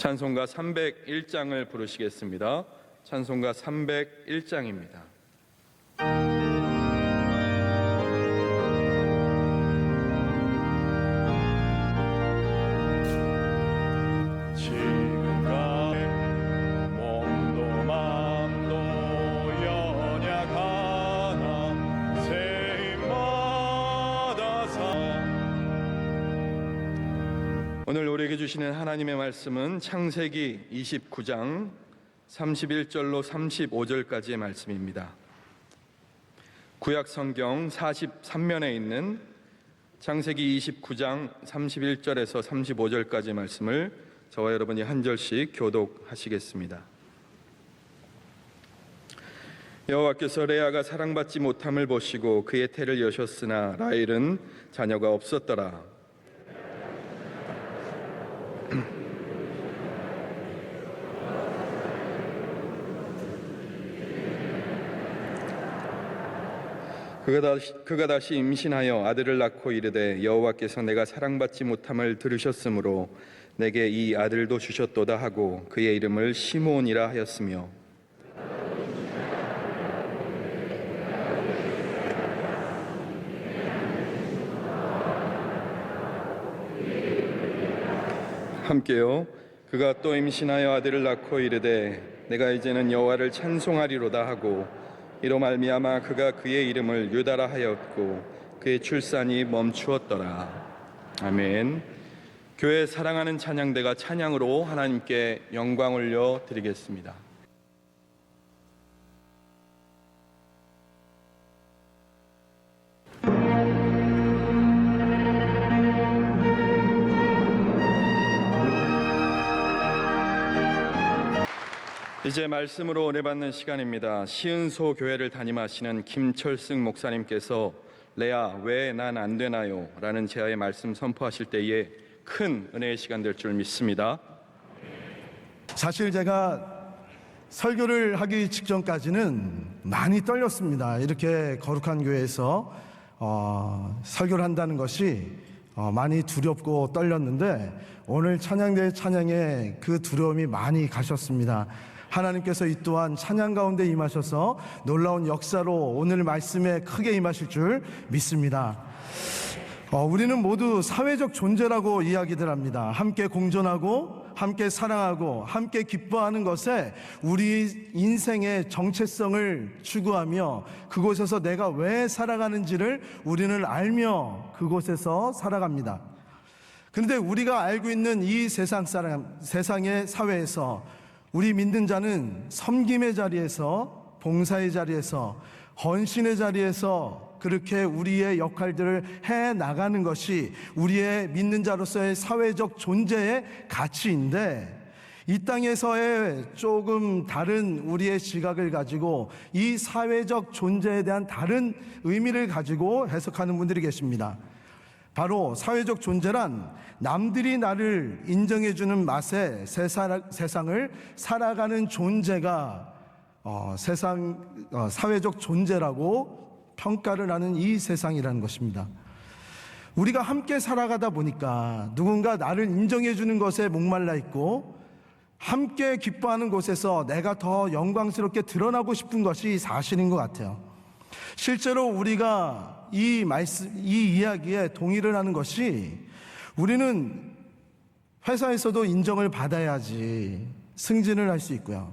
찬송가 301장을 부르시겠습니다. 찬송가 301장입니다. 오늘 우리에게 주시는 하나님의 말씀은 창세기 29장 31절로 35절까지의 말씀입니다. 구약 성경 43면에 있는 창세기 29장 31절에서 35절까지의 말씀을 저와 여러분이 한 절씩 교독하시겠습니다. 여호와께서 레아가 사랑받지 못함을 보시고 그의 태를 여셨으나 라헬은 자녀가 없었더라. 그가 다시 임신하여 아들을 낳고 이르되 여호와께서 내가 사랑받지 못함을 들으셨으므로 내게 이 아들도 주셨도다 하고 그의 이름을 시므온이라 하였으며 함께요. 그가 또 임신하여 아들을 낳고 이르되 내가 이제는 여호와를 찬송하리로다 하고 이로 말미암아 그가 그의 이름을 유다라 하였고 그의 출산이 멈추었더라. 아멘. 교회 사랑하는 찬양대가 찬양으로 하나님께 영광 올려 드리겠습니다. 이제 말씀으로 은혜 받는 시간입니다. 시은소 교회를 담임하시는 김철승 목사님께서 레아 왜 난 안 되나요? 라는 제아의 말씀 선포하실 때에 큰 은혜의 시간 될 줄 믿습니다. 사실 제가 설교를 하기 직전까지는 많이 떨렸습니다. 이렇게 거룩한 교회에서 설교를 한다는 것이 많이 두렵고 떨렸는데 오늘 찬양대 찬양에 그 두려움이 많이 가셨습니다. 하나님께서 이 또한 찬양 가운데 임하셔서 놀라운 역사로 오늘 말씀에 크게 임하실 줄 믿습니다. 우리는 모두 사회적 존재라고 이야기들 합니다. 함께 공존하고 함께 사랑하고 함께 기뻐하는 것에 우리 인생의 정체성을 추구하며 그곳에서 내가 왜 살아가는지를 우리는 알며 그곳에서 살아갑니다. 그런데 우리가 알고 있는 이 세상의 사회에서 우리 믿는 자는 섬김의 자리에서, 봉사의 자리에서, 헌신의 자리에서 그렇게 우리의 역할들을 해 나가는 것이 우리의 믿는 자로서의 사회적 존재의 가치인데, 이 땅에서의 조금 다른 우리의 시각을 가지고 이 사회적 존재에 대한 다른 의미를 가지고 해석하는 분들이 계십니다. 바로 사회적 존재란 남들이 나를 인정해주는 맛에 세상을 살아가는 존재가 사회적 존재라고 평가를 하는 이 세상이라는 것입니다. 우리가 함께 살아가다 보니까 누군가 나를 인정해주는 것에 목말라 있고 함께 기뻐하는 곳에서 내가 더 영광스럽게 드러나고 싶은 것이 사실인 것 같아요. 실제로 우리가 이 이야기에 동의를 하는 것이 우리는 회사에서도 인정을 받아야지 승진을 할 수 있고요.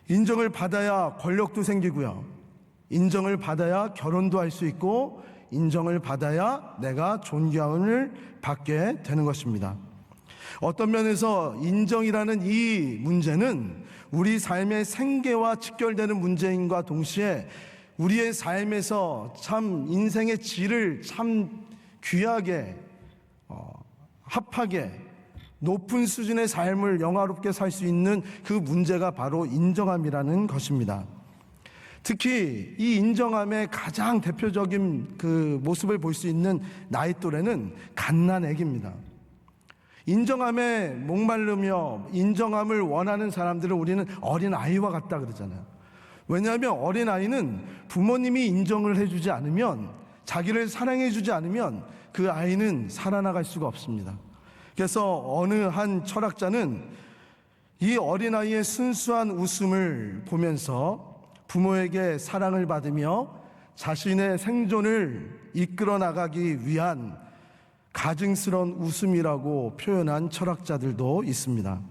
인정을 받아야 권력도 생기고요. 인정을 받아야 결혼도 할 수 있고 인정을 받아야 내가 존경을 받게 되는 것입니다. 어떤 면에서 인정이라는 이 문제는 우리 삶의 생계와 직결되는 문제인과 동시에 우리의 삶에서 참 인생의 질을 참 귀하게 합하게 높은 수준의 삶을 영화롭게 살 수 있는 그 문제가 바로 인정함이라는 것입니다. 특히 이 인정함의 가장 대표적인 그 모습을 볼 수 있는 나이 또래는 갓난아기입니다. 인정함에 목마르며 인정함을 원하는 사람들을 우리는 어린아이와 같다 그러잖아요. 왜냐하면 어린아이는 부모님이 인정을 해주지 않으면, 자기를 사랑해주지 않으면 그 아이는 살아나갈 수가 없습니다. 그래서 어느 한 철학자는 이 어린아이의 순수한 웃음을 보면서 부모에게 사랑을 받으며 자신의 생존을 이끌어 나가기 위한 가증스러운 웃음이라고 표현한 철학자들도 있습니다.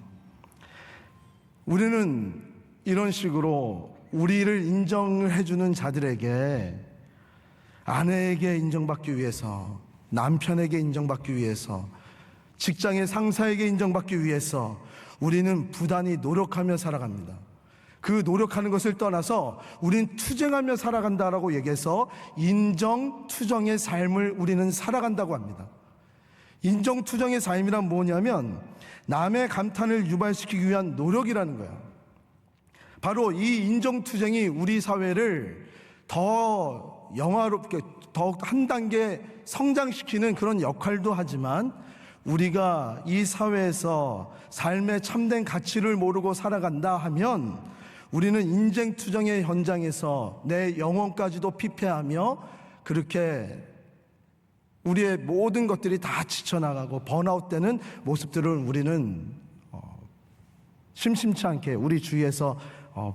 우리는 이런 식으로 우리를 인정해주는 자들에게, 아내에게 인정받기 위해서, 남편에게 인정받기 위해서, 직장의 상사에게 인정받기 위해서 우리는 부단히 노력하며 살아갑니다. 그 노력하는 것을 떠나서 우리는 투쟁하며 살아간다라고 얘기해서 인정투정의 삶을 우리는 살아간다고 합니다. 인정투정의 삶이란 뭐냐면 남의 감탄을 유발시키기 위한 노력이라는 거예요. 바로 이 인정투쟁이 우리 사회를 더 영화롭게, 더 한 단계 성장시키는 그런 역할도 하지만, 우리가 이 사회에서 삶의 참된 가치를 모르고 살아간다 하면 우리는 인정투정의 현장에서 내 영혼까지도 피폐하며, 그렇게 우리의 모든 것들이 다 지쳐나가고 번아웃되는 모습들을 우리는 심심치 않게 우리 주위에서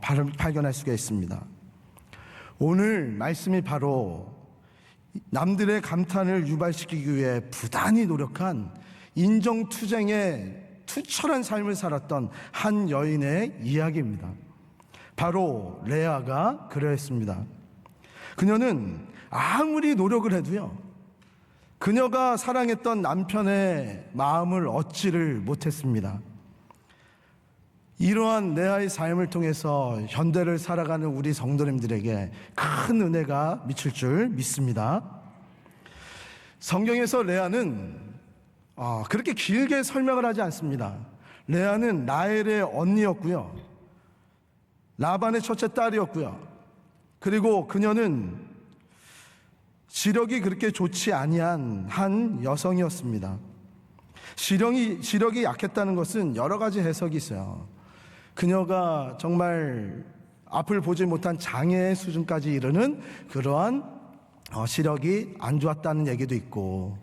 발견할 수가 있습니다. 오늘 말씀이 바로 남들의 감탄을 유발시키기 위해 부단히 노력한 인정투쟁의 투철한 삶을 살았던 한 여인의 이야기입니다. 바로 레아가 그러했습니다. 그녀는 아무리 노력을 해도요, 그녀가 사랑했던 남편의 마음을 얻지를 못했습니다. 이러한 레아의 삶을 통해서 현대를 살아가는 우리 성도님들에게 큰 은혜가 미칠 줄 믿습니다. 성경에서 레아는 그렇게 길게 설명을 하지 않습니다. 레아는 라헬의 언니였고요, 라반의 첫째 딸이었고요, 그리고 그녀는 시력이 그렇게 좋지 아니한 한 여성이었습니다. 시력이 약했다는 것은 여러 가지 해석이 있어요. 그녀가 정말 앞을 보지 못한 장애 수준까지 이르는 그러한 시력이 안 좋았다는 얘기도 있고,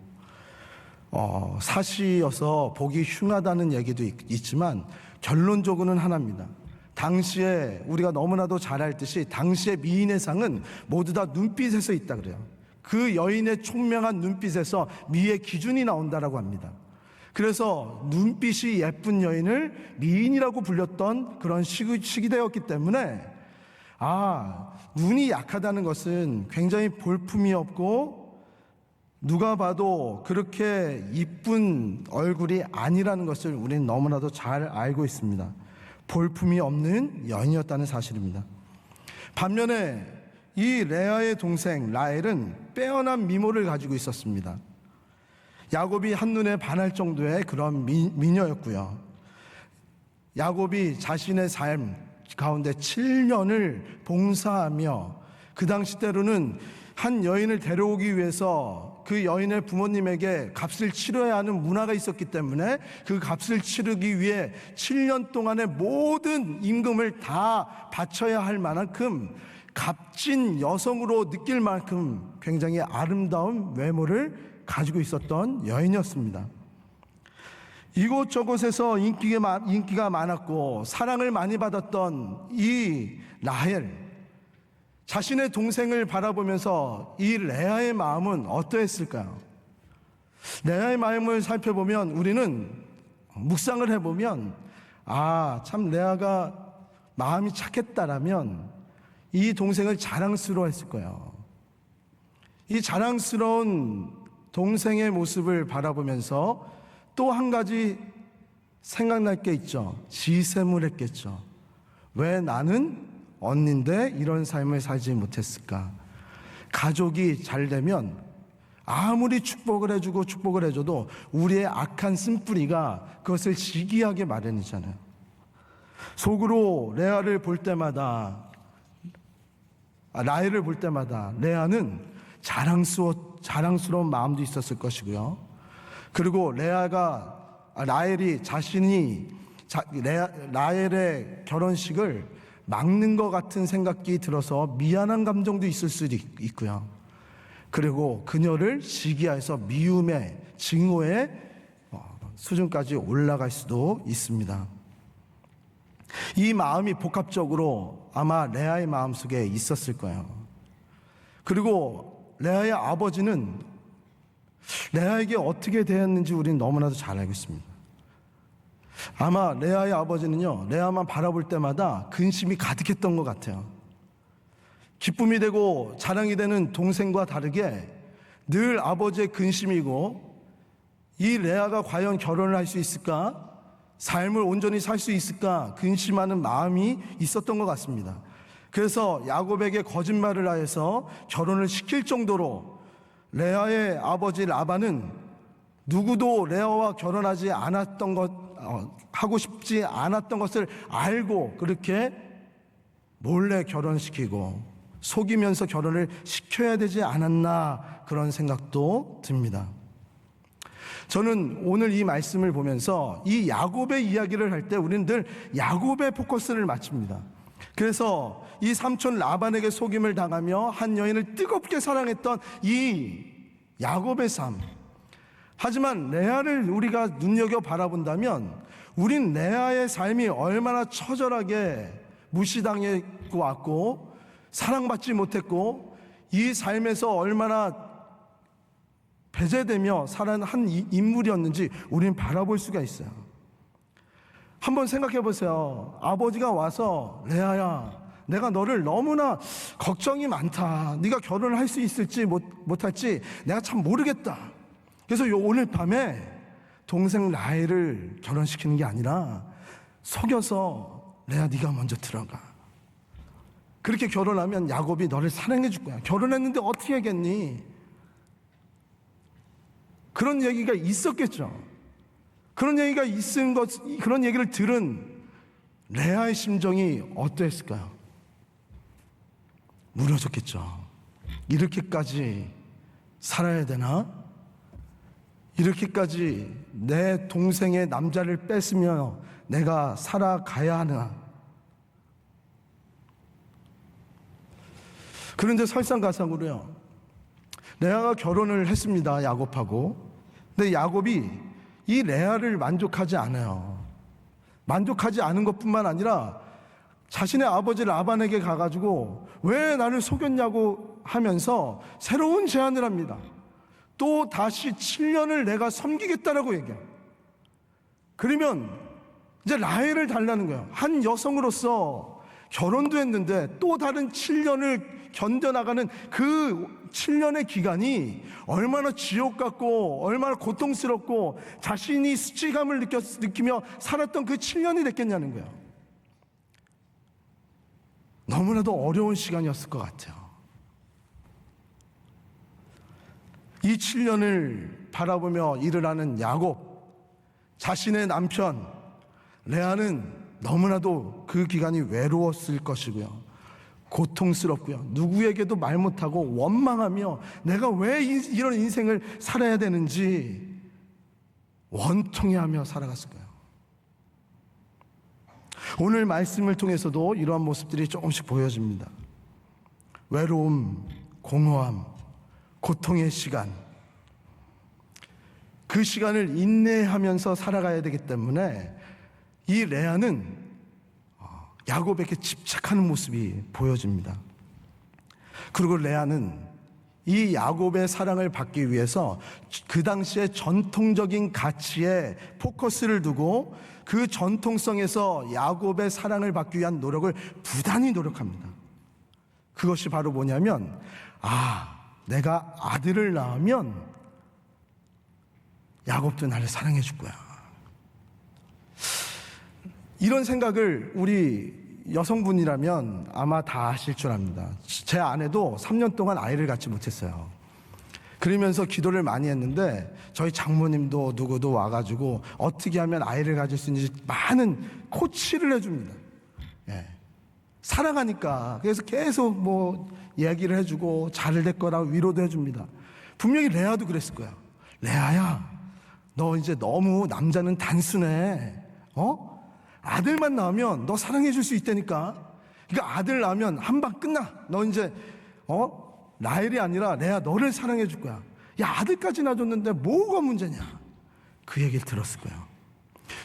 사시여서 보기 흉하다는 얘기도 있지만, 결론적으로는 하나입니다. 당시에 우리가 너무나도 잘 알듯이 당시의 미인의 상은 모두 다 눈빛에서 있다 그래요. 그 여인의 총명한 눈빛에서 미의 기준이 나온다라고 합니다. 그래서 눈빛이 예쁜 여인을 미인이라고 불렸던 그런 시기되었기 때문에, 눈이 약하다는 것은 굉장히 볼품이 없고 누가 봐도 그렇게 이쁜 얼굴이 아니라는 것을 우리는 너무나도 잘 알고 있습니다. 볼품이 없는 여인이었다는 사실입니다. 반면에 이 레아의 동생 라헬은 빼어난 미모를 가지고 있었습니다. 야곱이 한눈에 반할 정도의 그런 미녀였고요. 야곱이 자신의 삶 가운데 7년을 봉사하며, 그 당시 때로는 한 여인을 데려오기 위해서 그 여인의 부모님에게 값을 치러야 하는 문화가 있었기 때문에 그 값을 치르기 위해 7년 동안의 모든 임금을 다 바쳐야 할 만큼 값진 여성으로 느낄 만큼 굉장히 아름다운 외모를 가지고 있었던 여인이었습니다. 이곳저곳에서 인기가 많았고 사랑을 많이 받았던 이 라헬, 자신의 동생을 바라보면서 이 레아의 마음은 어떠했을까요? 레아의 마음을 살펴보면, 우리는 묵상을 해보면, 참 레아가 마음이 착했다라면 이 동생을 자랑스러워했을 거예요. 이 자랑스러운 동생의 모습을 바라보면서 또 한 가지 생각날 게 있죠. 지샘을 했겠죠. 왜 나는 언니인데 이런 삶을 살지 못했을까? 가족이 잘 되면 아무리 축복을 해줘도 우리의 악한 쓴뿌리가 그것을 시기하게 마련이잖아요. 속으로 라헬을 볼 때마다 레아는 자랑스러운 마음도 있었을 것이고요. 그리고 라헬이 자신이 라헬의 결혼식을 막는 것 같은 생각이 들어서 미안한 감정도 있을 수도 있고요. 그리고 그녀를 시기하여서 미움의 증오의 수준까지 올라갈 수도 있습니다. 이 마음이 복합적으로 아마 레아의 마음속에 있었을 거예요. 그리고 레아의 아버지는 레아에게 어떻게 대했는지 우리는 너무나도 잘 알고 있습니다. 아마 레아의 아버지는요, 레아만 바라볼 때마다 근심이 가득했던 것 같아요. 기쁨이 되고 자랑이 되는 동생과 다르게 늘 아버지의 근심이고, 이 레아가 과연 결혼을 할 수 있을까? 삶을 온전히 살 수 있을까? 근심하는 마음이 있었던 것 같습니다. 그래서 야곱에게 거짓말을 하여서 결혼을 시킬 정도로 레아의 아버지 라반은 누구도 레아와 결혼하지 않았던 것, 하고 싶지 않았던 것을 알고 그렇게 몰래 결혼시키고 속이면서 결혼을 시켜야 되지 않았나, 그런 생각도 듭니다. 저는 오늘 이 말씀을 보면서 이 야곱의 이야기를 할 때 우리는 늘 야곱의 포커스를 맞춥니다. 그래서 이 삼촌 라반에게 속임을 당하며 한 여인을 뜨겁게 사랑했던 이 야곱의 삶, 하지만 레아를 우리가 눈여겨 바라본다면 우린 레아의 삶이 얼마나 처절하게 무시당했고 왔고 사랑받지 못했고 이 삶에서 얼마나 배제되며 살아난 한 인물이었는지 우리는 바라볼 수가 있어요. 한번 생각해 보세요. 아버지가 와서 레아야, 내가 너를 너무나 걱정이 많다. 네가 결혼을 할 수 있을지 못할지 내가 참 모르겠다. 그래서 오늘 밤에 동생 라헬을 결혼시키는 게 아니라 속여서 레아 네가 먼저 들어가. 그렇게 결혼하면 야곱이 너를 사랑해 줄 거야. 결혼했는데 어떻게 하겠니? 그런 얘기가 있었겠죠. 그런 얘기가 있은 것, 그런 얘기를 들은 레아의 심정이 어떠했을까요? 무너졌겠죠. 이렇게까지 살아야 되나? 이렇게까지 내 동생의 남자를 뺏으며 내가 살아가야 하나? 그런데 설상가상으로요, 레아가 결혼을 했습니다, 야곱하고. 근데 야곱이 이 레아를 만족하지 않아요. 만족하지 않은 것뿐만 아니라 자신의 아버지 라반에게 가가지고 왜 나를 속였냐고 하면서 새로운 제안을 합니다. 또 다시 7년을 내가 섬기겠다라고 얘기해요. 그러면 이제 라헬을 달라는 거예요. 한 여성으로서 결혼도 했는데 또 다른 7년을 견뎌나가는 그 7년의 기간이 얼마나 지옥 같고 얼마나 고통스럽고 자신이 수치감을 느끼며 살았던 그 7년이 됐겠냐는 거예요. 너무나도 어려운 시간이었을 것 같아요. 이 7년을 바라보며 일을 하는 야곱, 자신의 남편 레아는 너무나도 그 기간이 외로웠을 것이고요, 고통스럽고요, 누구에게도 말 못하고 원망하며 내가 왜 이런 인생을 살아야 되는지 원통해하며 살아갔을 거예요. 오늘 말씀을 통해서도 이러한 모습들이 조금씩 보여집니다. 외로움, 공허함, 고통의 시간, 그 시간을 인내하면서 살아가야 되기 때문에 이 레아는 야곱에게 집착하는 모습이 보여집니다. 그리고 레아는 이 야곱의 사랑을 받기 위해서 그 당시에 전통적인 가치에 포커스를 두고 그 전통성에서 야곱의 사랑을 받기 위한 노력을 부단히 노력합니다. 그것이 바로 뭐냐면, 내가 아들을 낳으면 야곱도 나를 사랑해 줄 거야. 이런 생각을 우리 여성분이라면 아마 다 하실 줄 압니다. 제 아내도 3년 동안 아이를 갖지 못했어요. 그러면서 기도를 많이 했는데 저희 장모님도 누구도 와가지고 어떻게 하면 아이를 가질 수 있는지 많은 코치를 해줍니다. 사랑하니까. 그래서 계속 이야기를 해주고 잘 될 거라고 위로도 해줍니다. 분명히 레아도 그랬을 거야. 레아야, 너 이제 너무 남자는 단순해. 아들만 낳으면 너 사랑해 줄 수 있다니까. 그러니까 아들 낳으면 한 방 끝나. 너 이제 라헬이 아니라 레아 너를 사랑해 줄 거야. 야, 아들까지 낳아줬는데 뭐가 문제냐. 그 얘기를 들었을 거예요.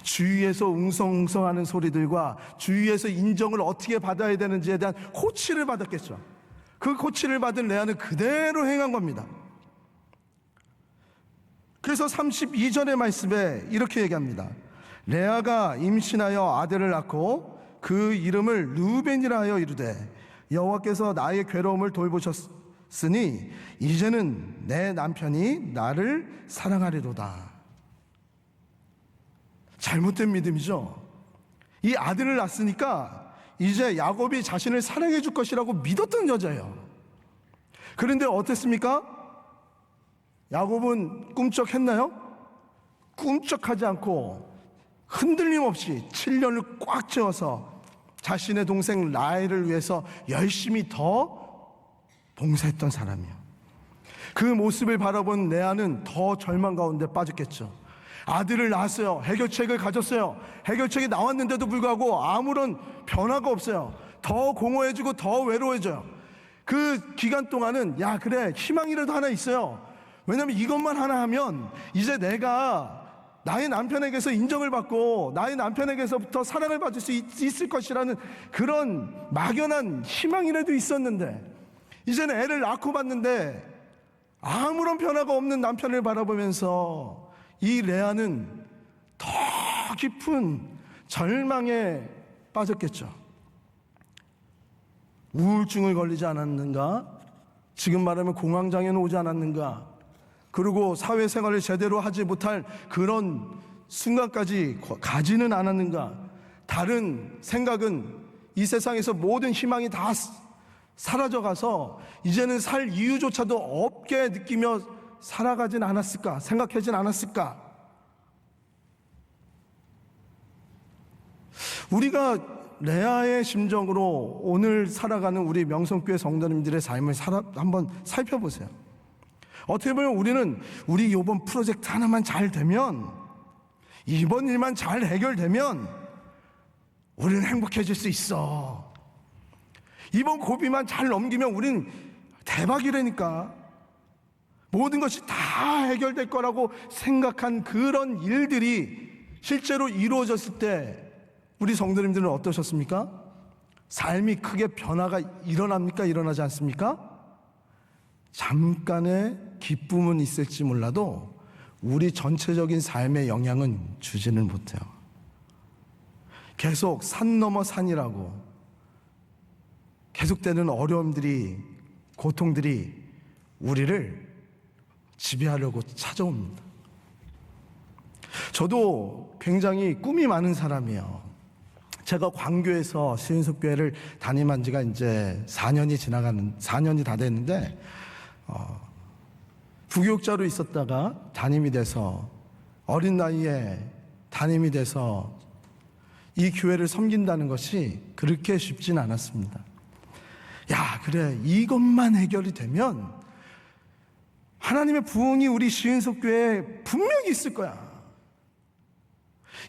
주위에서 웅성웅성하는 소리들과 주위에서 인정을 어떻게 받아야 되는지에 대한 코치를 받았겠죠. 그 코치를 받은 레아는 그대로 행한 겁니다. 그래서 32절의 말씀에 이렇게 얘기합니다. 레아가 임신하여 아들을 낳고 그 이름을 르우벤이라 하여 이르되 여호와께서 나의 괴로움을 돌보셨으니 이제는 내 남편이 나를 사랑하리로다. 잘못된 믿음이죠. 이 아들을 낳았으니까 이제 야곱이 자신을 사랑해 줄 것이라고 믿었던 여자예요. 그런데 어땠습니까? 야곱은 꿈쩍했나요? 꿈쩍하지 않고 흔들림 없이 7년을 꽉 채워서 자신의 동생 라헬을 위해서 열심히 더 봉사했던 사람이에요. 그 모습을 바라본 레아는 더 절망 가운데 빠졌겠죠. 아들을 낳았어요. 해결책을 가졌어요. 해결책이 나왔는데도 불구하고 아무런 변화가 없어요. 더 공허해지고 더 외로워져요. 그 기간 동안은 야 그래 희망이라도 하나 있어요. 왜냐하면 이것만 하나 하면 이제 내가 나의 남편에게서 인정을 받고 나의 남편에게서부터 사랑을 받을 수 있을 것이라는 그런 막연한 희망이라도 있었는데 이제는 애를 낳고 봤는데 아무런 변화가 없는 남편을 바라보면서 이 레아는 더 깊은 절망에 빠졌겠죠. 우울증을 걸리지 않았는가? 지금 말하면 공황장애는 오지 않았는가? 그리고 사회생활을 제대로 하지 못할 그런 순간까지 가지는 않았는가? 다른 생각은 이 세상에서 모든 희망이 다 사라져가서 이제는 살 이유조차도 없게 느끼며 살아가진 않았을까? 생각하진 않았을까? 우리가 레아의 심정으로 오늘 살아가는 우리 명성교회 성도님들의 삶을 한번 살펴보세요. 어떻게 보면 우리는 우리 이번 프로젝트 하나만 잘 되면, 이번 일만 잘 해결되면 우리는 행복해질 수 있어. 이번 고비만 잘 넘기면 우린 대박이라니까. 모든 것이 다 해결될 거라고 생각한 그런 일들이 실제로 이루어졌을 때 우리 성도님들은 어떠셨습니까? 삶이 크게 변화가 일어납니까? 일어나지 않습니까? 잠깐의 기쁨은 있을지 몰라도 우리 전체적인 삶에 영향은 주지는 못해요. 계속 산 넘어 산이라고 계속되는 어려움들이, 고통들이 우리를 지배하려고 찾아옵니다. 저도 굉장히 꿈이 많은 사람이에요. 제가 광교에서 시은석교회를 담임한 지가 이제 4년이 다 됐는데, 부교육자로 있었다가 담임이 돼서 어린 나이에 담임이 돼서 이 교회를 섬긴다는 것이 그렇게 쉽진 않았습니다. 야, 그래, 이것만 해결이 되면 하나님의 부흥이 우리 시은석교회에 분명히 있을 거야.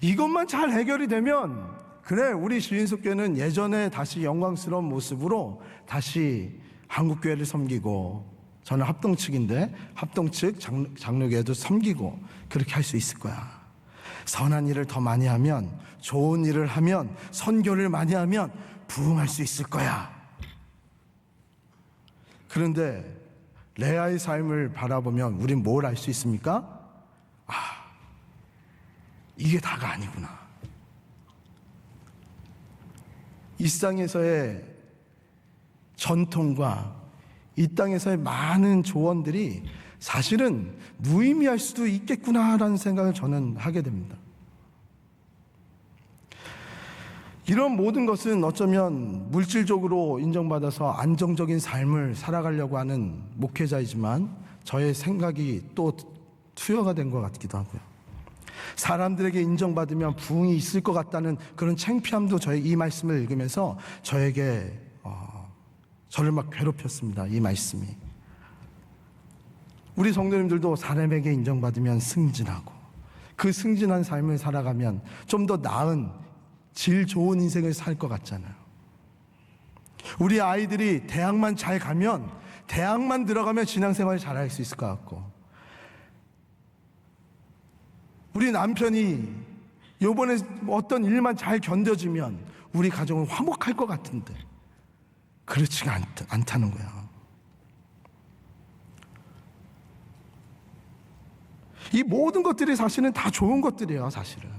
이것만 잘 해결이 되면 그래, 우리 시은석교회는 예전에 다시 영광스러운 모습으로 다시 한국교회를 섬기고, 저는 합동 측인데 합동 측 장로교회도 섬기고 그렇게 할 수 있을 거야. 선한 일을 더 많이 하면, 좋은 일을 하면, 선교를 많이 하면 부흥할 수 있을 거야. 그런데 레아의 삶을 바라보면 우린 뭘 알 수 있습니까? 아, 이게 다가 아니구나. 이 땅에서의 전통과 이 땅에서의 많은 조언들이 사실은 무의미할 수도 있겠구나라는 생각을 저는 하게 됩니다. 이런 모든 것은 어쩌면 물질적으로 인정받아서 안정적인 삶을 살아가려고 하는 목회자이지만 저의 생각이 또 투여가 된 것 같기도 하고요. 사람들에게 인정받으면 부흥이 있을 것 같다는 그런 창피함도 저의 이 말씀을 읽으면서 저에게 저를 막 괴롭혔습니다. 이 말씀이. 우리 성도님들도 사람에게 인정받으면 승진하고, 그 승진한 삶을 살아가면 좀 더 나은 질 좋은 인생을 살 것 같잖아요. 우리 아이들이 대학만 잘 가면, 대학만 들어가면 신앙생활을 잘할 수 있을 것 같고, 우리 남편이 요번에 어떤 일만 잘 견뎌주면 우리 가정은 화목할 것 같은데 그렇지가 않다는 거야. 이 모든 것들이 사실은 다 좋은 것들이에요. 사실은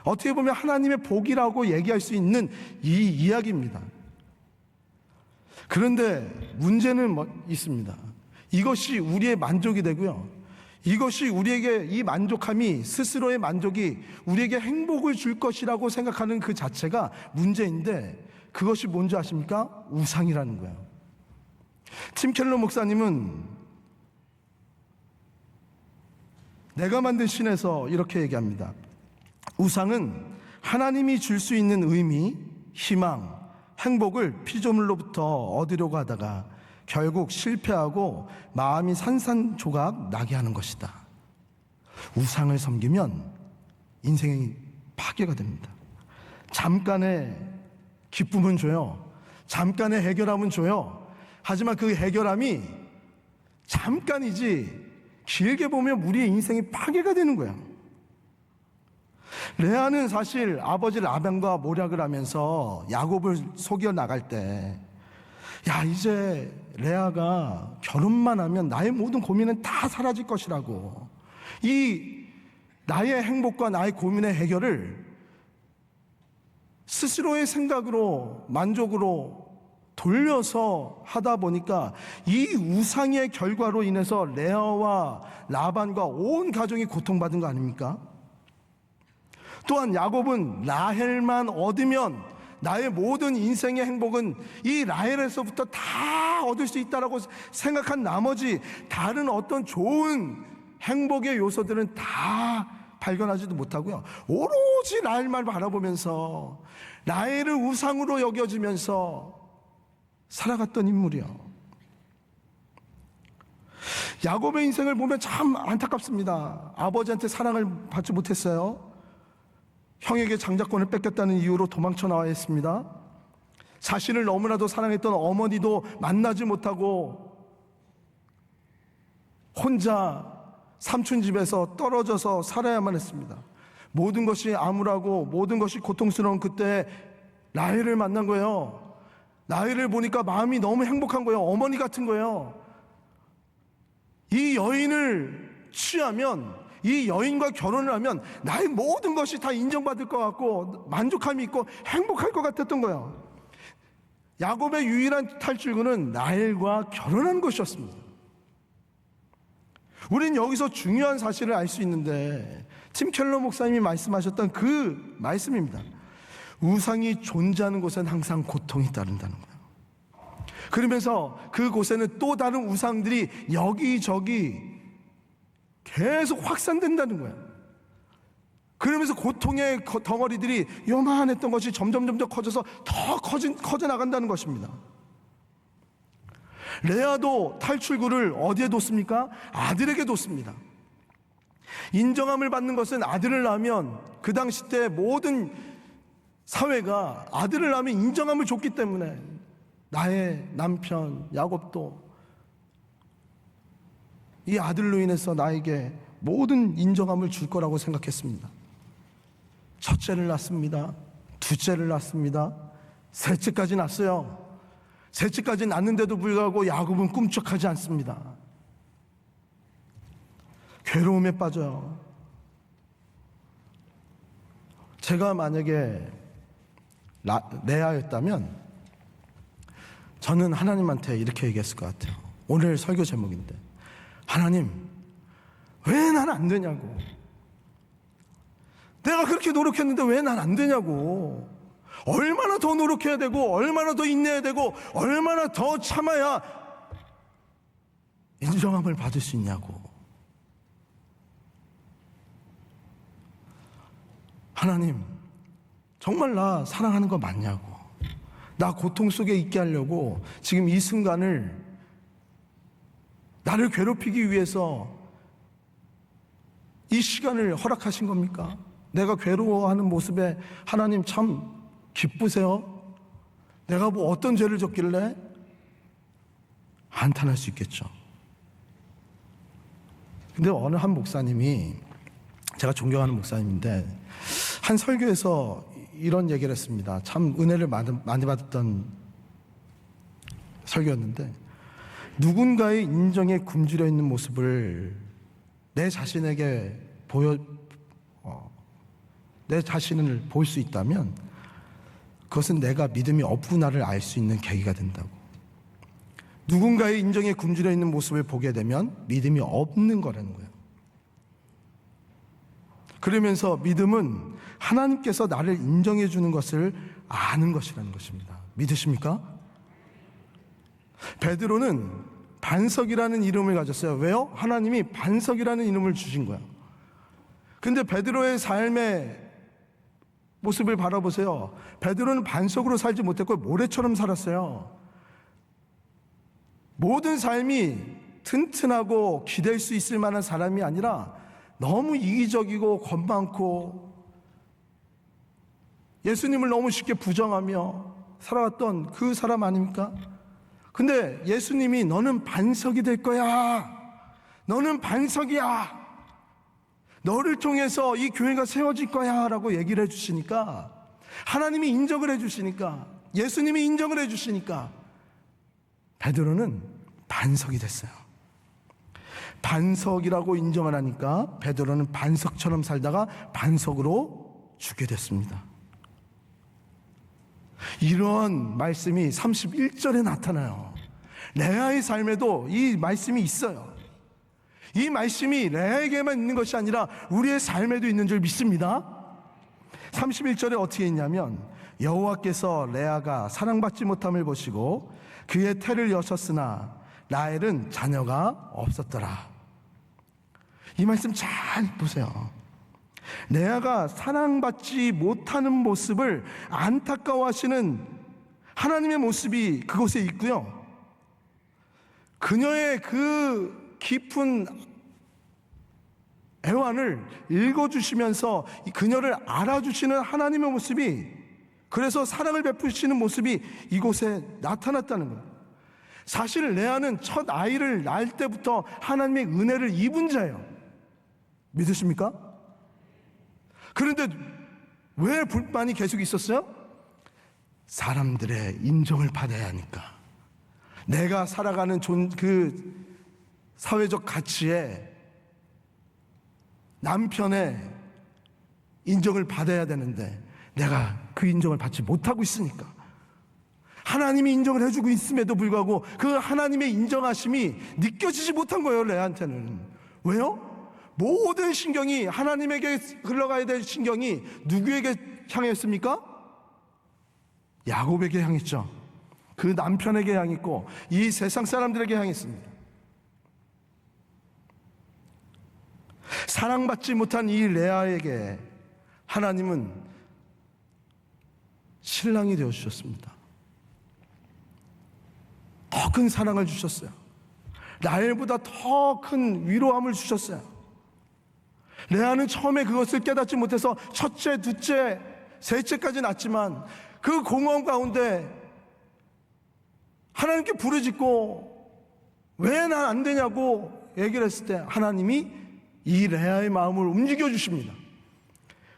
어떻게 보면 하나님의 복이라고 얘기할 수 있는 이 이야기입니다. 그런데 문제는 있습니다. 이것이 우리의 만족이 되고요, 이것이 우리에게, 이 만족함이, 스스로의 만족이 우리에게 행복을 줄 것이라고 생각하는 그 자체가 문제인데, 그것이 뭔지 아십니까? 우상이라는 거예요. 팀 켈러 목사님은 내가 만든 신에서 이렇게 얘기합니다. 우상은 하나님이 줄 수 있는 의미, 희망, 행복을 피조물로부터 얻으려고 하다가 결국 실패하고 마음이 산산조각 나게 하는 것이다. 우상을 섬기면 인생이 파괴가 됩니다. 잠깐의 기쁨은 줘요, 잠깐의 해결함은 줘요. 하지만 그 해결함이 잠깐이지 길게 보면 우리의 인생이 파괴가 되는 거야. 레아는 사실 아버지 라반과 모략을 하면서 야곱을 속여 나갈 때, 야, 이제 레아가 결혼만 하면 나의 모든 고민은 다 사라질 것이라고, 이 나의 행복과 나의 고민의 해결을 스스로의 생각으로, 만족으로 돌려서 하다 보니까 이 우상의 결과로 인해서 레아와 라반과 온 가정이 고통받은 거 아닙니까? 또한 야곱은 라헬만 얻으면 나의 모든 인생의 행복은 이 라헬에서부터 다 얻을 수 있다라고 생각한 나머지 다른 어떤 좋은 행복의 요소들은 다 발견하지도 못하고요, 오로지 라헬만 바라보면서 라헬을 우상으로 여겨지면서 살아갔던 인물이요. 야곱의 인생을 보면 참 안타깝습니다. 아버지한테 사랑을 받지 못했어요. 형에게 장자권을 뺏겼다는 이유로 도망쳐 나와야 했습니다. 자신을 너무나도 사랑했던 어머니도 만나지 못하고 혼자 삼촌 집에서 떨어져서 살아야만 했습니다. 모든 것이 암울하고 모든 것이 고통스러운 그때 라헬을 만난 거예요. 라헬을 보니까 마음이 너무 행복한 거예요. 어머니 같은 거예요. 이 여인을 취하면, 이 여인과 결혼을 하면 나의 모든 것이 다 인정받을 것 같고 만족함이 있고 행복할 것 같았던 거예요. 야곱의 유일한 탈출구는 라헬과 결혼한 것이었습니다. 우리는 여기서 중요한 사실을 알 수 있는데, 팀 켈러 목사님이 말씀하셨던 그 말씀입니다. 우상이 존재하는 곳엔 항상 고통이 따른다는 거예요. 그러면서 그곳에는 또 다른 우상들이 여기저기 계속 확산된다는 거예요. 그러면서 고통의 덩어리들이 요만했던 것이 점점 커져서 더 커져 나간다는 것입니다. 레아도 탈출구를 어디에 뒀습니까? 아들에게 뒀습니다. 인정함을 받는 것은 아들을 낳으면, 그 당시 때 모든 사회가 아들을 낳으면 인정함을 줬기 때문에 나의 남편 야곱도 이 아들로 인해서 나에게 모든 인정함을 줄 거라고 생각했습니다. 첫째를 낳습니다. 둘째를 낳습니다. 셋째까지 낳았어요. 셋째까지 낳는데도 불구하고 야곱은 꿈쩍하지 않습니다. 괴로움에 빠져요. 제가 만약에 레아였다면 저는 하나님한테 이렇게 얘기했을 것 같아요. 오늘 설교 제목인데, 하나님, 왜 난 안 되냐고. 내가 그렇게 노력했는데 왜 난 안 되냐고. 얼마나 더 노력해야 되고, 얼마나 더 인내해야 되고, 얼마나 더 참아야 인정함을 받을 수 있냐고. 하나님, 정말 나 사랑하는 거 맞냐고. 나 고통 속에 있게 하려고 지금 이 순간을 나를 괴롭히기 위해서 이 시간을 허락하신 겁니까? 내가 괴로워하는 모습에 하나님 참 기쁘세요? 내가 뭐 어떤 죄를 졌길래? 한탄할 수 있겠죠. 근데 어느 한 목사님이 제가 존경하는 목사님인데 한 설교에서 이런 얘기를 했습니다. 참 은혜를 많이 받았던 설교였는데, 누군가의 인정에 굶주려 있는 모습을 내 자신에게 내 자신을 볼 수 있다면 그것은 내가 믿음이 없구나를 알 수 있는 계기가 된다고. 누군가의 인정에 굶주려 있는 모습을 보게 되면 믿음이 없는 거라는 거예요. 그러면서 믿음은 하나님께서 나를 인정해 주는 것을 아는 것이라는 것입니다. 믿으십니까? 베드로는 반석이라는 이름을 가졌어요. 왜요? 하나님이 반석이라는 이름을 주신 거예요. 근데 베드로의 삶의 모습을 바라보세요. 베드로는 반석으로 살지 못했고 모래처럼 살았어요. 모든 삶이 튼튼하고 기댈 수 있을 만한 사람이 아니라 너무 이기적이고 겁 많고 예수님을 너무 쉽게 부정하며 살아왔던 그 사람 아닙니까? 근데 예수님이 너는 반석이 될 거야. 너는 반석이야. 너를 통해서 이 교회가 세워질 거야 라고 얘기를 해주시니까, 하나님이 인정을 해주시니까, 예수님이 인정을 해주시니까 베드로는 반석이 됐어요. 반석이라고 인정을 하니까 베드로는 반석처럼 살다가 반석으로 죽게 됐습니다. 이런 말씀이 31절에 나타나요. 레아의 삶에도 이 말씀이 있어요. 이 말씀이 레아에게만 있는 것이 아니라 우리의 삶에도 있는 줄 믿습니다. 31절에 어떻게 있냐면, 여호와께서 레아가 사랑받지 못함을 보시고 그의 태를 여셨으나 라헬은 자녀가 없었더라. 이 말씀 잘 보세요. 레아가 사랑받지 못하는 모습을 안타까워하시는 하나님의 모습이 그곳에 있고요, 그녀의 그 깊은 애환을 읽어주시면서 그녀를 알아주시는 하나님의 모습이, 그래서 사랑을 베푸시는 모습이 이곳에 나타났다는 거예요. 사실 레아는 첫 아이를 낳을 때부터 하나님의 은혜를 입은 자예요. 믿으십니까? 그런데 왜 불만이 계속 있었어요? 사람들의 인정을 받아야 하니까. 내가 살아가는 그 사회적 가치에 남편의 인정을 받아야 되는데 내가 그 인정을 받지 못하고 있으니까, 하나님이 인정을 해주고 있음에도 불구하고 그 하나님의 인정하심이 느껴지지 못한 거예요, 레아한테는. 왜요? 모든 신경이, 하나님에게 흘러가야 될 신경이 누구에게 향했습니까? 야곱에게 향했죠. 그 남편에게 향했고 이 세상 사람들에게 향했습니다. 사랑받지 못한 이 레아에게 하나님은 신랑이 되어주셨습니다. 더 큰 사랑을 주셨어요. 라헬보다 더 큰 위로함을 주셨어요. 레아는 처음에 그것을 깨닫지 못해서 첫째, 둘째, 셋째까지 낳았지만 그 공허함 가운데 하나님께 부르짖고 왜 난 안 되냐고 얘기를 했을 때 하나님이 이 레아의 마음을 움직여 주십니다.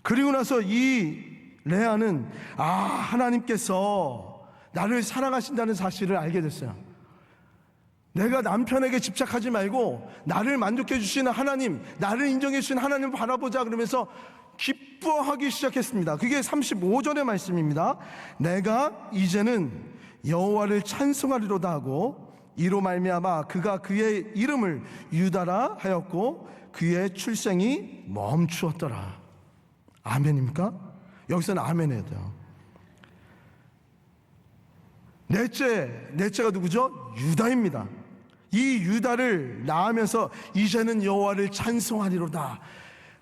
그리고 나서 이 레아는 하나님께서 나를 사랑하신다는 사실을 알게 됐어요. 내가 남편에게 집착하지 말고 나를 만족해 주시는 하나님, 나를 인정해 주시는 하나님을 바라보자 그러면서 기뻐하기 시작했습니다. 그게 35절의 말씀입니다. 내가 이제는 여호와를 찬송하리로다 하고 이로 말미암아 그가 그의 이름을 유다라 하였고 그의 출생이 멈추었더라. 아멘입니까? 여기서는 아멘 해야 돼요. 넷째가 누구죠? 유다입니다. 이 유다를 낳으면서 이제는 여호와를 찬송하리로다.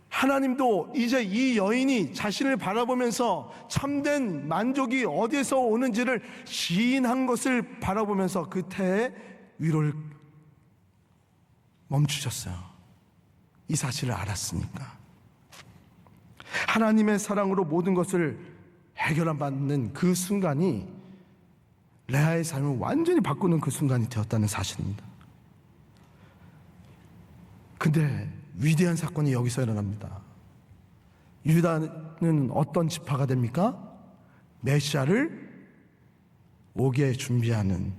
하나님도 이제 이 여인이 자신을 바라보면서 참된 만족이 어디에서 오는지를 시인한 것을 바라보면서 그 태의 위로를 멈추셨어요. 이 사실을 알았으니까. 하나님의 사랑으로 모든 것을 해결받는 그 순간이 레아의 삶을 완전히 바꾸는 그 순간이 되었다는 사실입니다. 근데 위대한 사건이 여기서 일어납니다. 유다는 어떤 지파가 됩니까? 메시아를 오게 준비하는,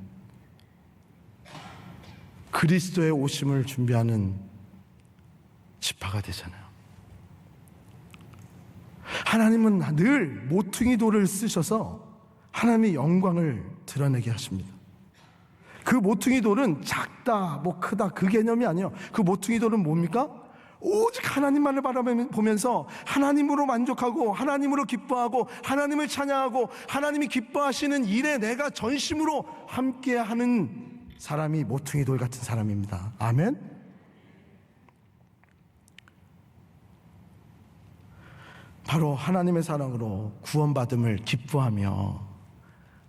그리스도의 오심을 준비하는 지파가 되잖아요. 하나님은 늘 모퉁이 돌을 쓰셔서 하나님의 영광을 드러내게 하십니다. 그 모퉁이 돌은 작다, 뭐 크다, 그 개념이 아니에요. 그 모퉁이 돌은 뭡니까? 오직 하나님만을 바라보면서 하나님으로 만족하고 하나님으로 기뻐하고 하나님을 찬양하고 하나님이 기뻐하시는 일에 내가 전심으로 함께하는 사람이 모퉁이 돌 같은 사람입니다. 아멘. 바로 하나님의 사랑으로 구원받음을 기뻐하며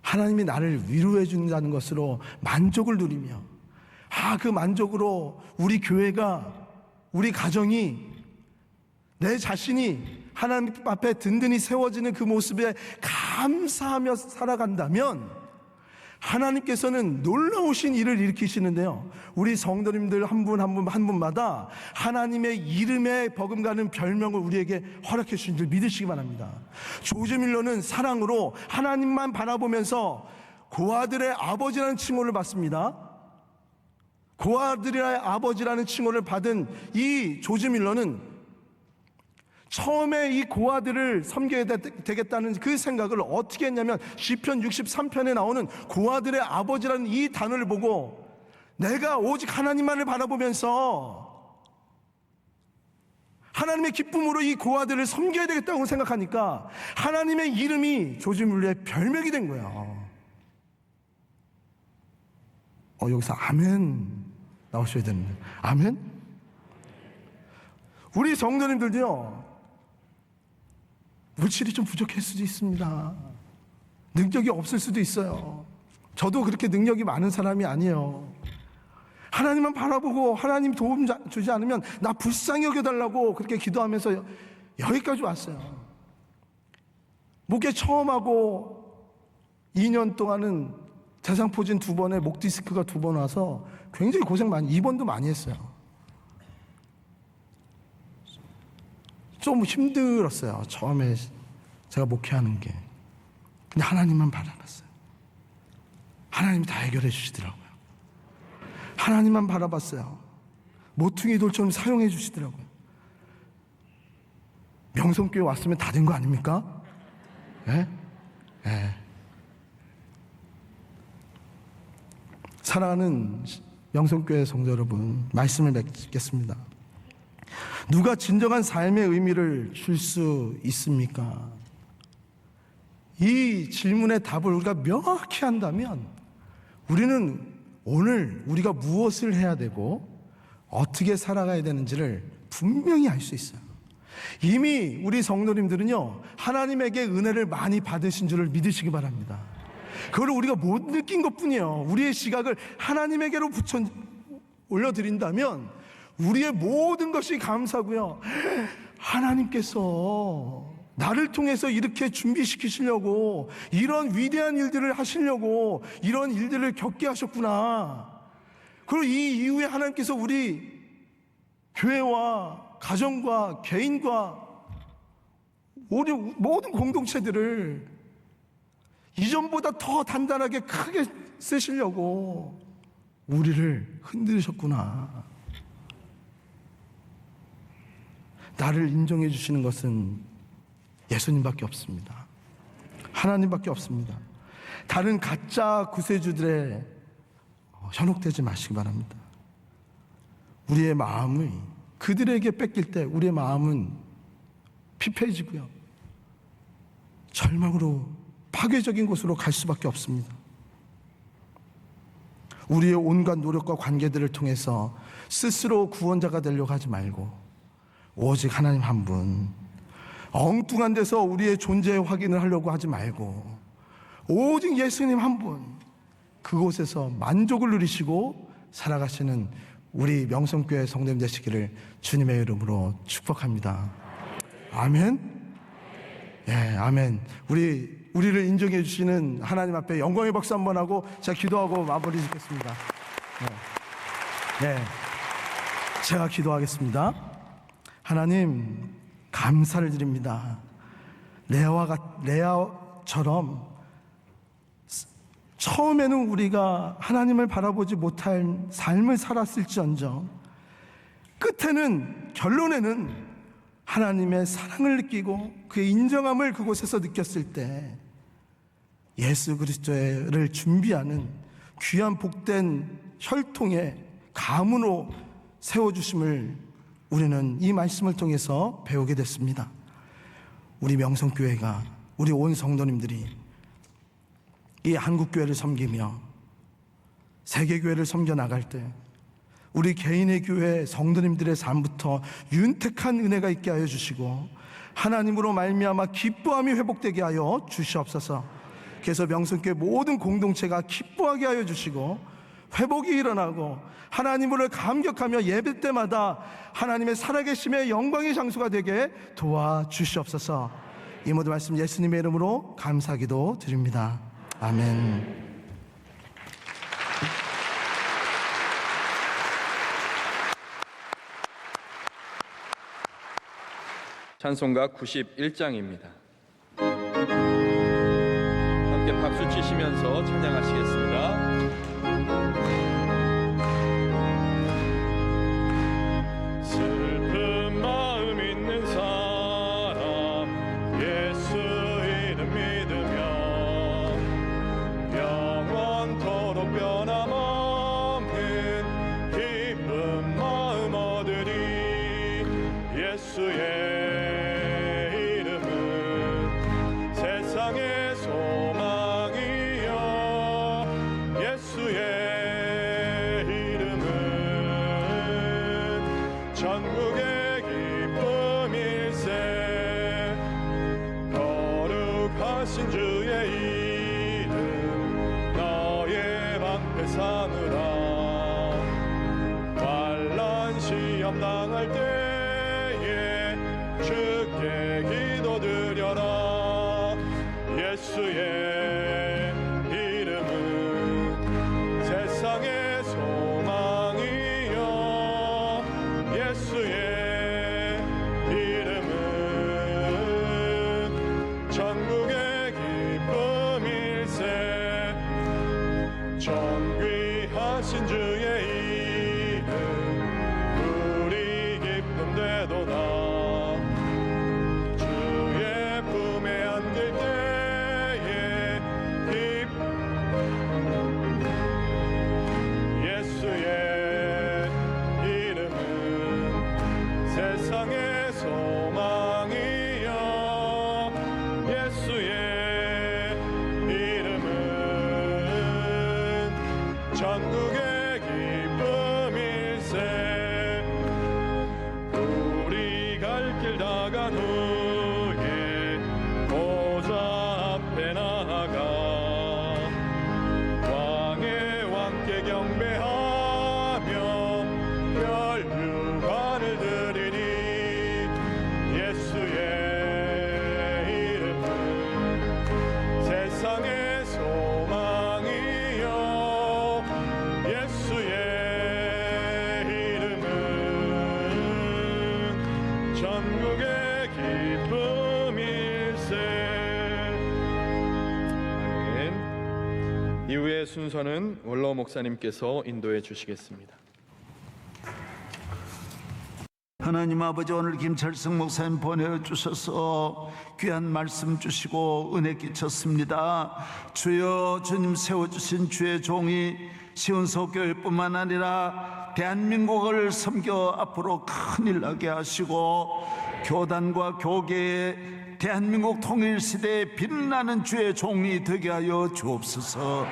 하나님이 나를 위로해 준다는 것으로 만족을 누리며, 그 만족으로 우리 교회가, 우리 가정이, 내 자신이 하나님 앞에 든든히 세워지는 그 모습에 감사하며 살아간다면 하나님께서는 놀라우신 일을 일으키시는데요, 우리 성도님들 한 분 한 분마다 하나님의 이름에 버금가는 별명을 우리에게 허락해 주신 줄 믿으시기 바랍니다. 조지 밀러는 사랑으로 하나님만 바라보면서 고아들의 아버지라는 칭호를 받습니다. 고아들의 아버지라는 칭호를 받은 이 조지 밀러는 처음에 이 고아들을 섬겨야 되겠다는 그 생각을 어떻게 했냐면, 시편 63편에 나오는 고아들의 아버지라는 이 단어를 보고 내가 오직 하나님만을 바라보면서 하나님의 기쁨으로 이 고아들을 섬겨야 되겠다고 생각하니까 하나님의 이름이 조지 밀러의 별명이 된 거예요. 여기서 아멘 나오셔야 되는데, 아멘? 우리 성도님들도요, 물질이 좀 부족할 수도 있습니다. 능력이 없을 수도 있어요. 저도 그렇게 능력이 많은 사람이 아니에요. 하나님만 바라보고 하나님 도움 주지 않으면 나 불쌍히 여겨달라고 그렇게 기도하면서 여기까지 왔어요. 목에 처음 하고 2년 동안은 대상포진 2번에 목 디스크가 2번 와서 굉장히 고생 많이, 입원도 많이 했어요. 좀 힘들었어요, 처음에 제가 목회하는 게. 근데 하나님만 바라봤어요. 하나님이 다 해결해 주시더라고요. 하나님만 바라봤어요. 모퉁이 돌처럼 사용해 주시더라고요. 명성교회 왔으면 다 된 거 아닙니까? 예? 예. 사랑하는 명성교회 성도 여러분, 말씀을 맺겠습니다. 누가 진정한 삶의 의미를 줄 수 있습니까? 이 질문의 답을 우리가 명확히 한다면 우리는 오늘 우리가 무엇을 해야 되고 어떻게 살아가야 되는지를 분명히 알 수 있어요. 이미 우리 성도님들은요, 하나님에게 은혜를 많이 받으신 줄을 믿으시기 바랍니다. 그걸 우리가 못 느낀 것뿐이에요. 우리의 시각을 하나님에게로 붙여 올려드린다면 우리의 모든 것이 감사고요, 하나님께서 나를 통해서 이렇게 준비시키시려고, 이런 위대한 일들을 하시려고 이런 일들을 겪게 하셨구나. 그리고 이 이후에 하나님께서 우리 교회와 가정과 개인과 우리 모든 공동체들을 이전보다 더 단단하게 크게 쓰시려고 우리를 흔들으셨구나. 나를 인정해 주시는 것은 예수님밖에 없습니다. 하나님밖에 없습니다. 다른 가짜 구세주들의 현혹되지 마시기 바랍니다. 우리의 마음을 그들에게 뺏길 때 우리의 마음은 피폐해지고요, 절망으로 파괴적인 곳으로 갈 수밖에 없습니다. 우리의 온갖 노력과 관계들을 통해서 스스로 구원자가 되려고 하지 말고 오직 하나님 한 분, 엉뚱한 데서 우리의 존재의 확인을 하려고 하지 말고 오직 예수님 한 분, 그곳에서 만족을 누리시고 살아가시는 우리 명성교회 성도님 되시기를 주님의 이름으로 축복합니다. 아멘. 예, 아멘. 우리를 인정해 주시는 하나님 앞에 영광의 박수 한번 하고 제가 기도하고 마무리 짓겠습니다. 네. 제가 기도하겠습니다. 하나님, 감사를 드립니다. 레아처럼 처음에는 우리가 하나님을 바라보지 못할 삶을 살았을지언정 끝에는, 결론에는 하나님의 사랑을 느끼고 그의 인정함을 그곳에서 느꼈을 때 예수 그리스도를 준비하는 귀한 복된 혈통의 가문으로 세워주심을 우리는 이 말씀을 통해서 배우게 됐습니다. 우리 명성교회가, 우리 온 성도님들이 이 한국교회를 섬기며 세계교회를 섬겨 나갈 때 우리 개인의 교회 성도님들의 삶부터 윤택한 은혜가 있게 하여 주시고 하나님으로 말미암아 기뻐함이 회복되게 하여 주시옵소서. 그래서 명성교회 모든 공동체가 기뻐하게 하여 주시고 회복이 일어나고 하나님을 감격하며 예배 때마다 하나님의 살아계심의 영광의 장소가 되게 도와주시옵소서. 이 모든 말씀 예수님의 이름으로 감사기도 드립니다. 아멘. 찬송가 91장입니다. 함께 박수 치시면서 찬양하시겠습니다. 슬픈 마음 있는 사람 예수 이름 믿으며 영원토록 변함없는 기쁜 마음 얻으리. 예수의 이름은 세상의 소망이요 예수의 이름은 전국의 기쁨일세. 거룩하신 주의 이름 너의 방패 삼으라. 환난 시험 당할 때에 주께 기도드려라. 예수의 이름은 세상의 소망이요 예수의 이름은 전국의 기쁨일세. 존귀하신 주의 이름 우리 기쁨 되도다. 주의 품에 안길 때에 예수의 이름은 세상의 소망이요 예수의 이름은 전국의 기쁨일세. 우리 갈 길 다 간 후에 보좌 앞에 나아가 왕의 왕께 경배하며 혈육관을 드리니. 예수의 이름은 세상의 소망이요 예수의 이름은 전국의 기쁨일세. 아멘. 이후의 순서는 원로 목사님께서 인도해 주시겠습니다. 하나님 아버지, 오늘 김철승 목사님 보내주셔서 귀한 말씀 주시고 은혜 끼쳤습니다. 주여, 주님 세워주신 주의 종이 시온소교회뿐만 아니라 대한민국을 섬겨 앞으로 큰일 나게 하시고 교단과 교계의 대한민국 통일시대에 빛나는 주의 종이 되게 하여 주옵소서.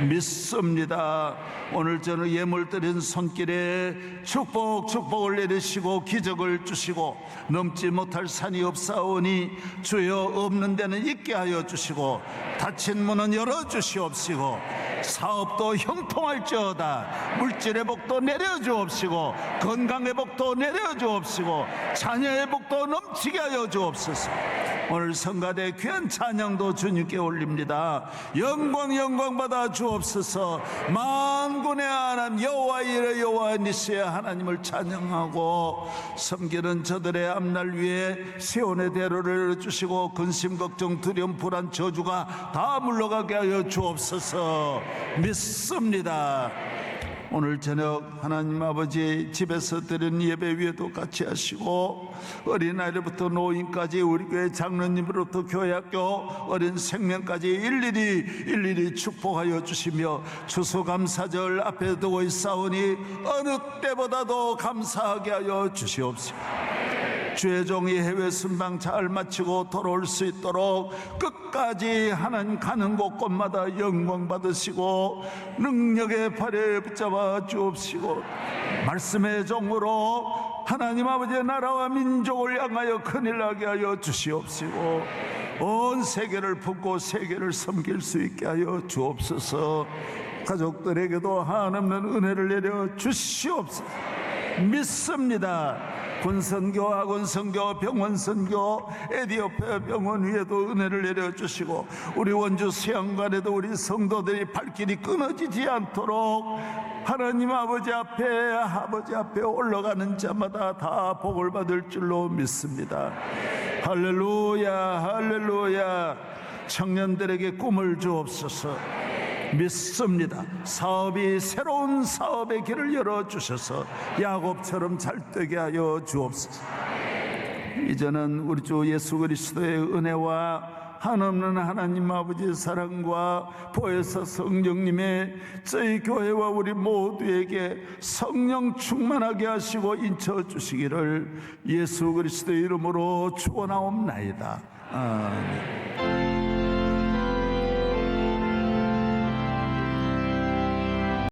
믿습니다. 오늘 저는 예물 드린 손길에 축복을 내리시고 기적을 주시고 넘지 못할 산이 없사오니 주여 없는 데는 있게 하여 주시고 닫힌 문은 열어주시옵시고 사업도 형통할지어다. 물질의 복도 내려주옵시고 건강의 복도 내려주옵시고 자녀의 복도 넘치게 하여 주옵소서. 오늘 성가대 귀한 찬양도 주님께 올립니다. 영광 받아 주옵소서. 만군의 하나님 여호와 이레 여호와 니시의 하나님을 찬양하고 섬기는 저들의 앞날 위에 시온의 대로를 주시고 근심 걱정 두려움 불안 저주가 다 물러가게 하여 주옵소서. 믿습니다. 오늘 저녁 하나님 아버지 집에서 드린 예배 위에도 같이 하시고 어린아이부터 노인까지 우리 교회 장로님으로부터 교회학교 어린 생명까지 일일이 축복하여 주시며 추수감사절 앞에 두고 있사오니 어느 때보다도 감사하게 하여 주시옵소서. 주의 종이 해외 순방 잘 마치고 돌아올 수 있도록 끝까지 하나님 가는 곳곳마다 영광 받으시고 능력의 팔에 붙잡아 주옵시고 말씀의 종으로 하나님 아버지의 나라와 민족을 향하여 큰일 나게 하여 주시옵시고 온 세계를 품고 세계를 섬길 수 있게 하여 주옵소서. 가족들에게도 한없는 은혜를 내려 주시옵소서. 믿습니다. 군선교, 학원선교, 병원선교, 에디오피아 병원 위에도 은혜를 내려주시고 우리 원주 수양관에도 우리 성도들이 발길이 끊어지지 않도록 하나님 아버지 앞에 올라가는 자마다 다 복을 받을 줄로 믿습니다. 할렐루야 할렐루야. 청년들에게 꿈을 주옵소서. 믿습니다. 사업이 새로운 사업의 길을 열어주셔서 야곱처럼 잘 되게 하여 주옵소서. 이제는 우리 주 예수 그리스도의 은혜와 한없는 하나님 아버지의 사랑과 보혜사 성령님의 저희 교회와 우리 모두에게 성령 충만하게 하시고 인쳐 주시기를 예수 그리스도의 이름으로 축원하옵나이다. 아멘.